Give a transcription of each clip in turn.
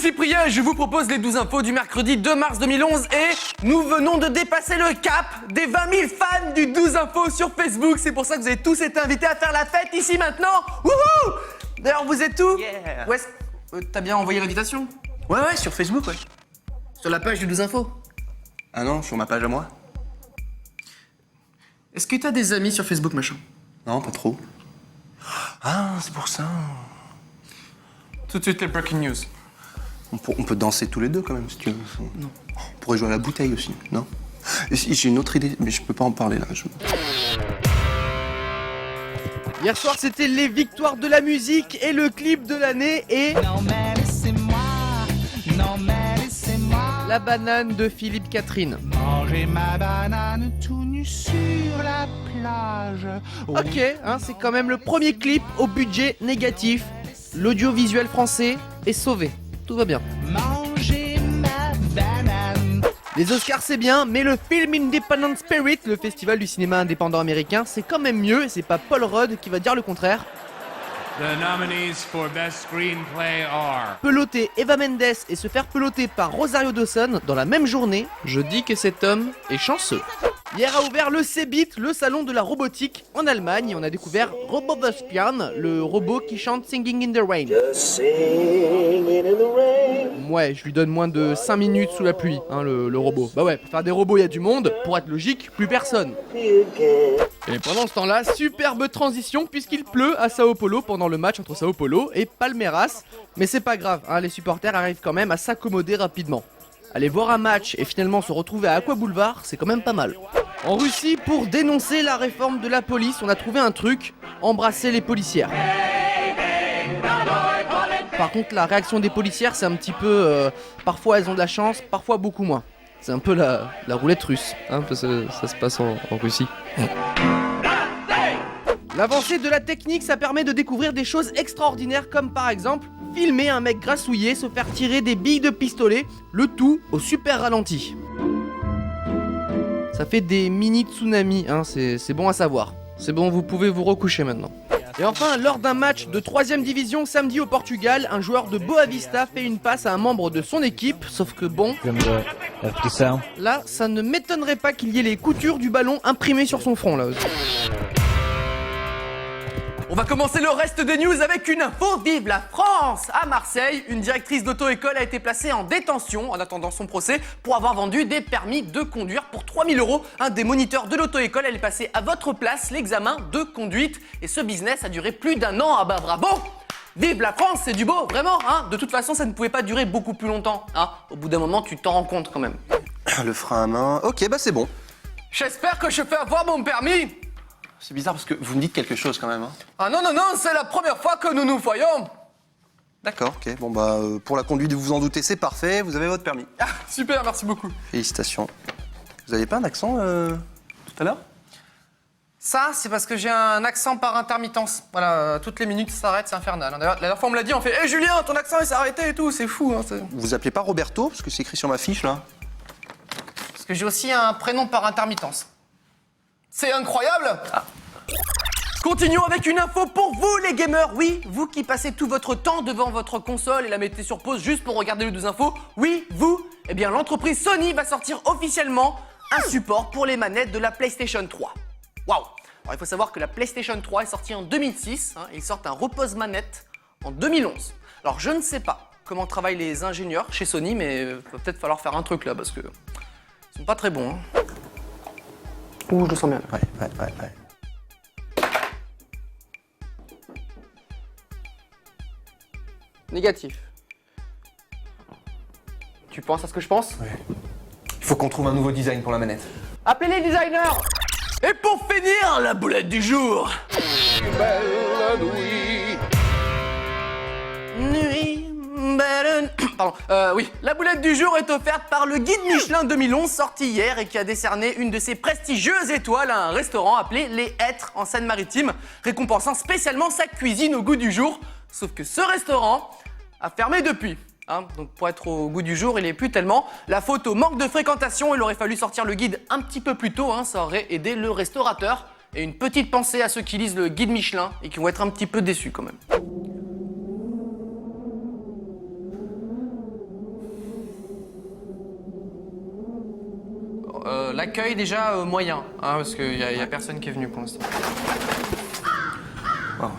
Cyprien et je vous propose les 12 infos du mercredi 2 mars 2011 et nous venons de dépasser le cap des 20 000 fans du 12 infos sur Facebook. C'est pour ça que vous avez tous été invités à faire la fête ici maintenant. Wouhou! D'ailleurs, vous êtes où? Yeah. Ouais, t'as bien envoyé l'invitation? Ouais, sur Facebook, ouais. Sur la page du 12 infos. Ah non, sur ma page à moi. Est-ce que t'as des amis sur Facebook, machin? Non, pas trop. Ah, c'est pour ça. Tout de suite les breaking news. On peut danser tous les deux quand même, si tu veux. Non. On pourrait jouer à la bouteille aussi, non? Et si, j'ai une autre idée, mais je peux pas en parler là. Hier soir, c'était les victoires de la musique et le clip de l'année et... Non mais laissez-moi, non mais laissez-moi La banane de Philippe Catherine. manger ma banane tout nu sur la plage. Ok, hein, c'est quand même le premier clip au budget négatif. L'audiovisuel français est sauvé. Tout va bien. Manger ma banane. Les Oscars c'est bien, mais le Film Independent Spirit, le festival du cinéma indépendant américain, c'est quand même mieux et c'est pas Paul Rudd qui va dire le contraire. The nominees for Best Screenplay are... Peloter Eva Mendes et se faire peloter par Rosario Dawson dans la même journée, je dis que cet homme est chanceux. Hier a ouvert le CeBIT, le salon de la robotique en Allemagne, et on a découvert Robobuspian, le robot qui chante Singing in the Rain. Ouais, je lui donne moins de 5 minutes sous la pluie, hein, le robot. Bah ouais, pour faire des robots, il y a du monde, pour être logique, plus personne. Et pendant ce temps-là, superbe transition puisqu'il pleut à Sao Paulo pendant le match entre Sao Paulo et Palmeiras. Mais c'est pas grave, hein, les supporters arrivent quand même à s'accommoder rapidement. Aller voir un match et finalement se retrouver à Aqua Boulevard, c'est quand même pas mal. En Russie, pour dénoncer la réforme de la police, on a trouvé un truc, embrasser les policières. Par contre, la réaction des policières, c'est un petit peu... parfois elles ont de la chance, parfois beaucoup moins. C'est un peu la roulette russe, hein, parce que ça se passe en Russie. L'avancée de la technique, ça permet de découvrir des choses extraordinaires comme par exemple filmer un mec grassouillé se faire tirer des billes de pistolet, le tout au super ralenti. Ça fait des mini tsunamis, hein, c'est bon à savoir. C'est bon, vous pouvez vous recoucher maintenant. Et enfin, lors d'un match de 3ème division samedi au Portugal, un joueur de Boavista fait une passe à un membre de son équipe, sauf que bon... Là, ça ne m'étonnerait pas qu'il y ait les coutures du ballon imprimées sur son front, là. On va commencer le reste des news avec une info. Vive la France! À Marseille, une directrice d'auto-école a été placée en détention en attendant son procès pour avoir vendu des permis de conduire pour 3 000 €. Un des moniteurs de l'auto-école allait passer à votre place l'examen de conduite et ce business a duré plus d'1 an. Ah bah bravo! Vive la France, c'est du beau, vraiment, hein. De toute façon, ça ne pouvait pas durer beaucoup plus longtemps, hein. Au bout d'un moment, tu t'en rends compte quand même. Le frein à main. Ok, bah c'est bon. J'espère que je fais avoir mon permis. C'est bizarre parce que vous me dites quelque chose quand même. Hein. Ah non, c'est la première fois que nous nous voyons. D'accord, ok. Bon bah pour la conduite, vous vous en doutez, c'est parfait. Vous avez votre permis. Ah, super, merci beaucoup. Félicitations. Vous avez pas un accent tout à l'heure? Ça, c'est parce que j'ai un accent par intermittence. Voilà, toutes les minutes, ça s'arrête, c'est infernal. D'ailleurs, la dernière fois, on me l'a dit, on fait « Hé Julien, ton accent, il s'est arrêté et tout, c'est fou. Hein, » Vous vous appelez pas Roberto, parce que c'est écrit sur ma fiche, là? Parce que j'ai aussi un prénom par intermittence. C'est incroyable. Continuons avec une info pour vous, les gamers. Oui, vous qui passez tout votre temps devant votre console et la mettez sur pause juste pour regarder les 12 infos. Oui, vous. Eh bien, l'entreprise Sony va sortir officiellement un support pour les manettes de la PlayStation 3. Waouh! Alors, il faut savoir que la PlayStation 3 est sortie en 2006 et ils sortent un repose-manette en 2011. Alors, je ne sais pas comment travaillent les ingénieurs chez Sony, mais il va peut-être falloir faire un truc là parce que ils sont pas très bons. Hein. Ouh, je le sens bien. Ouais. Négatif. Tu penses à ce que je pense? Ouais. Il faut qu'on trouve un nouveau design pour la manette. Appelez les designers. Et pour finir, la boulette du jour. Belle nuit, belle... Pardon, oui. La boulette du jour est offerte par le guide Michelin 2011 sorti hier et qui a décerné une de ses prestigieuses étoiles à un restaurant appelé Les Hêtres en Seine-Maritime, récompensant spécialement sa cuisine au goût du jour. Sauf que ce restaurant a fermé depuis. Hein, donc pour être au goût du jour, il n'est plus tellement. La faute au manque de fréquentation, il aurait fallu sortir le guide un petit peu plus tôt, hein, ça aurait aidé le restaurateur. Et une petite pensée à ceux qui lisent le guide Michelin et qui vont être un petit peu déçus quand même. l'accueil déjà moyen, hein, parce qu'il y a personne qui est venu pour l'instant. Wow.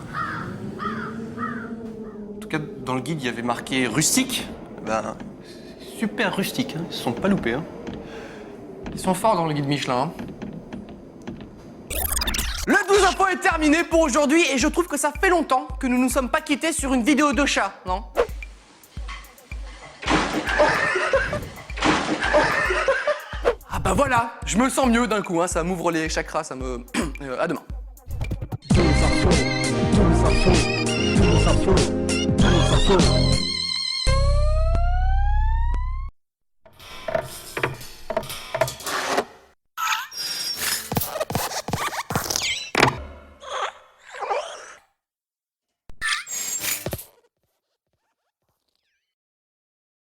En tout cas, dans le guide, il y avait marqué rustique. Ben, super rustique, hein. Ils se sont pas loupés. Hein. Ils sont forts dans le guide Michelin. Hein. Le 12 info est terminé pour aujourd'hui et je trouve que ça fait longtemps que nous nous sommes pas quittés sur une vidéo de chat, non? Ah bah voilà, je me sens mieux d'un coup, hein, ça m'ouvre les chakras, ça me... à demain.